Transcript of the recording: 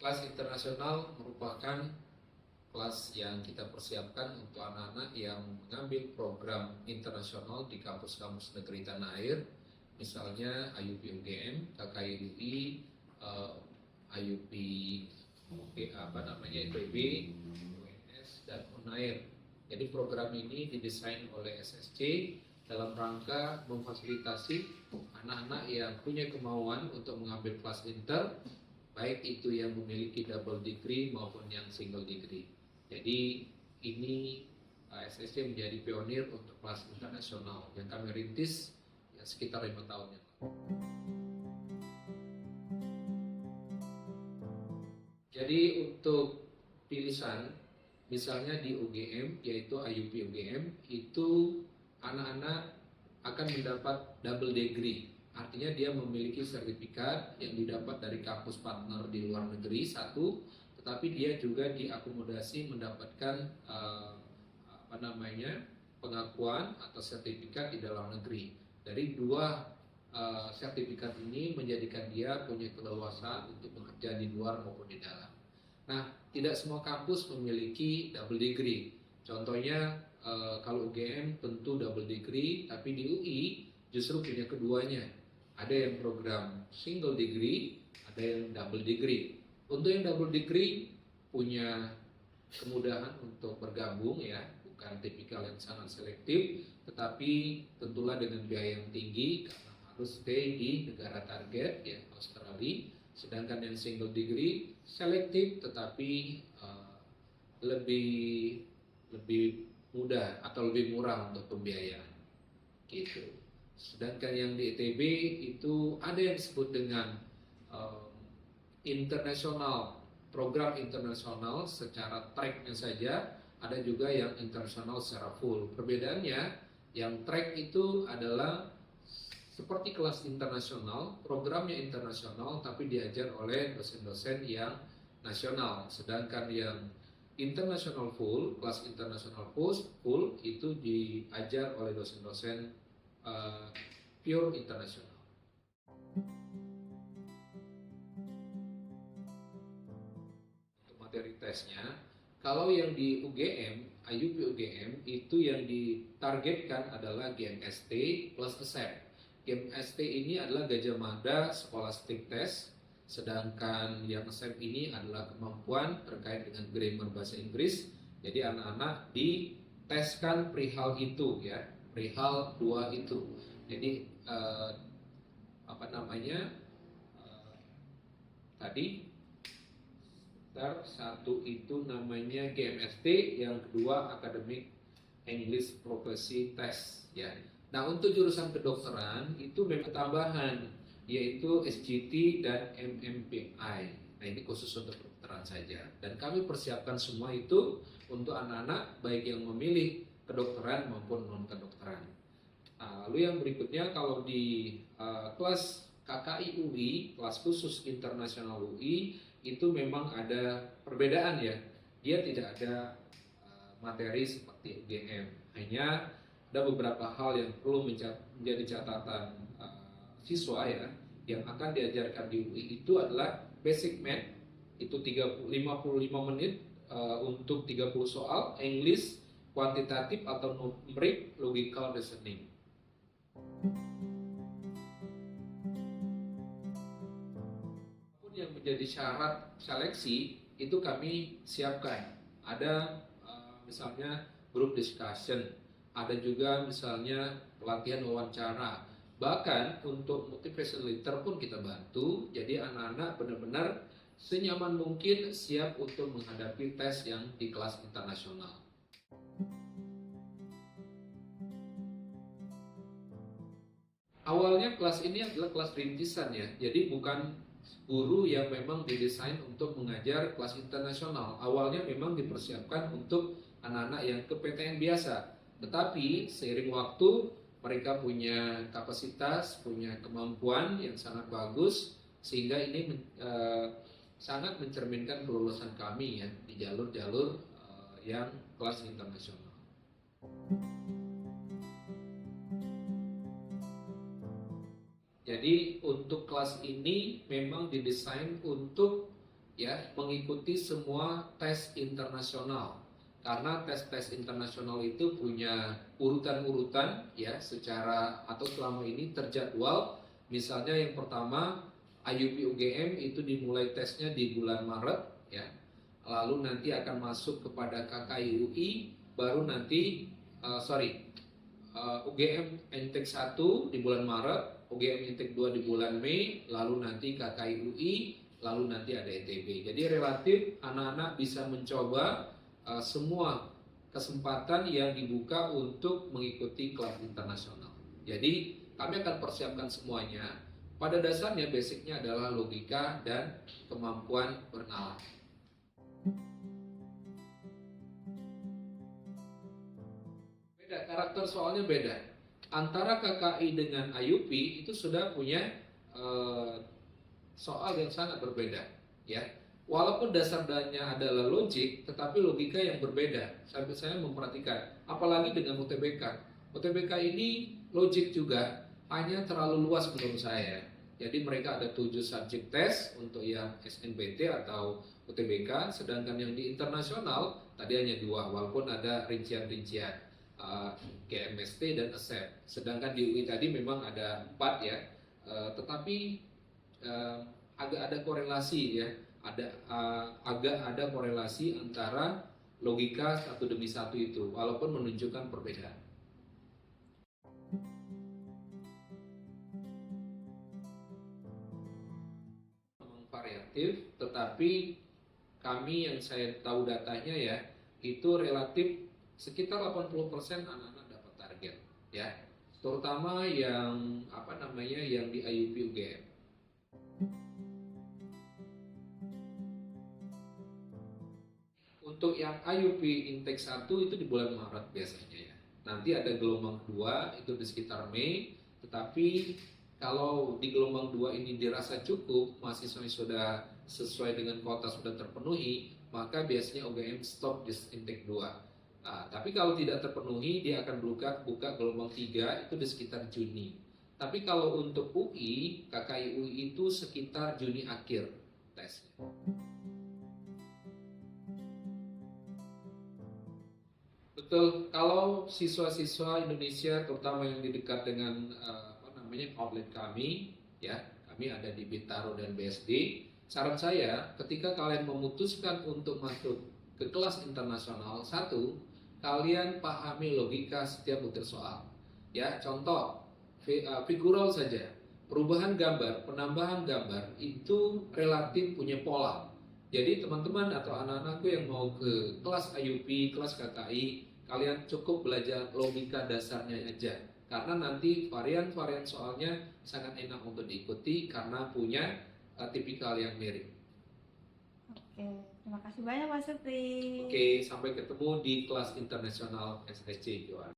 Kelas internasional merupakan kelas yang kita persiapkan untuk anak-anak yang mengambil program internasional di kampus-kampus negeri tanah air, misalnya IUP UGM, KKI UI, IUP IPB, UNS, dan UNAIR. Jadi program ini didesain oleh SSC dalam rangka memfasilitasi anak-anak yang punya kemauan untuk mengambil kelas inter, baik itu yang memiliki double degree maupun yang single degree. Jadi ini SSC menjadi pionir untuk kelas internasional yang kami rintis ya, sekitar 5 tahun yang lalu. Jadi untuk pilihan misalnya di UGM, yaitu IUP UGM, itu anak-anak akan mendapat double degree. Artinya dia memiliki sertifikat yang didapat dari kampus partner di luar negeri, satu, tetapi dia juga diakomodasi mendapatkan pengakuan atau sertifikat di dalam negeri. Dari dua sertifikat ini menjadikan dia punya keleluasaan untuk bekerja di luar maupun di dalam. Nah, tidak semua kampus memiliki double degree. Contohnya kalau UGM tentu double degree, tapi di UI justru punya keduanya. Ada yang program single degree, ada yang double degree. Untuk yang double degree punya kemudahan untuk bergabung ya, bukan tipikal yang sangat selektif, tetapi tentulah dengan biaya yang tinggi karena harus stay di negara target ya, Australia. Sedangkan yang single degree selektif tetapi lebih mudah atau lebih murah untuk pembiayaan gitu. Sedangkan yang di ITB itu ada yang disebut dengan internasional, program internasional secara tracknya saja, ada juga yang internasional secara full. Perbedaannya, yang track itu adalah seperti kelas internasional, programnya internasional tapi diajar oleh dosen-dosen yang nasional. Sedangkan yang internasional full, kelas internasional full itu diajar oleh dosen-dosen pure internasional. Untuk materi tesnya, kalau yang di UGM, IUP UGM itu yang ditargetkan adalah GMST plus ASEP. GMST ini adalah Gajah Mada Scholastic Test, sedangkan yang ASEP ini adalah kemampuan terkait dengan grammar bahasa Inggris. Jadi anak-anak diteskan perihal itu ya, perihal 2 itu. Jadi tadi satu itu namanya GMST, yang kedua Academic English Proficiency Test ya. Nah, untuk jurusan kedokteran itu memang tambahan, yaitu SGT dan MMPI. Nah, ini khusus untuk kedokteran saja. Dan kami persiapkan semua itu untuk anak-anak baik yang memilih kedokteran maupun non kedokteran. Lalu yang berikutnya, kalau di kelas KKI UI, kelas khusus internasional UI, itu memang ada perbedaan ya. Dia tidak ada materi seperti UGM. Hanya ada beberapa hal yang perlu menjadi catatan siswa ya, yang akan diajarkan di UI itu adalah basic math, itu 55 menit untuk 30 soal, English, kuantitatif atau numerik, logical reasoning. Yang menjadi syarat seleksi itu kami siapkan. Ada misalnya group discussion, ada juga misalnya pelatihan wawancara. Bahkan untuk motivation letter pun kita bantu. Jadi anak-anak benar-benar senyaman mungkin siap untuk menghadapi tes yang di kelas internasional. Awalnya kelas ini adalah kelas rintisan ya, jadi bukan guru yang memang didesain untuk mengajar kelas internasional. Awalnya memang dipersiapkan untuk anak-anak yang ke PTN biasa. Tetapi seiring waktu mereka punya kapasitas, punya kemampuan yang sangat bagus, sehingga ini sangat mencerminkan kelulusan kami ya di jalur-jalur yang kelas internasional. Jadi untuk kelas ini memang didesain untuk ya mengikuti semua tes internasional. Karena tes-tes internasional itu punya urutan-urutan ya secara atau selama ini terjadwal. Misalnya yang pertama IUP UGM itu dimulai tesnya di bulan Maret ya. Lalu nanti akan masuk kepada KKI UI, baru nanti UGM Intake 1 di bulan Maret, UGM Intake 2 di bulan Mei, lalu nanti KKI UI, lalu nanti ada ITB. Jadi relatif anak-anak bisa mencoba semua kesempatan yang dibuka untuk mengikuti kelas internasional. Jadi kami akan persiapkan semuanya. Pada dasarnya basicnya adalah logika dan kemampuan bernalar. Beda, karakter soalnya beda. Antara KKI dengan IUP itu sudah punya soal yang sangat berbeda, ya. Walaupun dasar dananya adalah logik, tetapi logika yang berbeda. Sampai saya memperhatikan, apalagi dengan UTBK. UTBK ini logik juga, hanya terlalu luas menurut saya. Jadi mereka ada 7 subjek tes untuk yang SNBT atau UTBK, sedangkan yang di internasional tadi hanya 2, walaupun ada rincian-rincian GMST dan ASEP. Sedangkan di UI tadi memang ada 4 ya, tetapi agak ada korelasi ya. Agak ada korelasi antara logika satu demi satu itu, walaupun menunjukkan perbedaan. Memang variatif, tetapi kami yang saya tahu datanya ya, itu relatif sekitar 80% anak-anak dapat target, ya. Terutama yang yang di IUP UGM. Untuk yang IUP Intake 1 itu di bulan Maret biasanya ya. Nanti ada gelombang kedua itu di sekitar Mei, tetapi kalau di gelombang 2 ini dirasa cukup, mahasiswa sudah sesuai dengan kuota sudah terpenuhi, maka biasanya UGM stop di Intake 2. Nah, tapi kalau tidak terpenuhi, dia akan buka gelombang 3 itu di sekitar Juni. Tapi kalau untuk UI, KKI UI itu sekitar Juni akhir tesnya. Betul, kalau siswa-siswa Indonesia terutama yang di dekat dengan outlet kami, ya, kami ada di Bintaro dan BSD. Saran saya, ketika kalian memutuskan untuk masuk ke kelas internasional, satu, kalian pahami logika setiap butir soal. Ya, contoh, figural saja, perubahan gambar, penambahan gambar itu relatif punya pola. Jadi teman-teman atau anak-anakku yang mau ke kelas IUP, kelas KKI, kalian cukup belajar logika dasarnya aja. Karena nanti varian-varian soalnya sangat enak untuk diikuti karena punya tipikal yang mirip. Oke, terima kasih banyak Pak Supri. Oke, sampai ketemu di kelas internasional SSC Johan.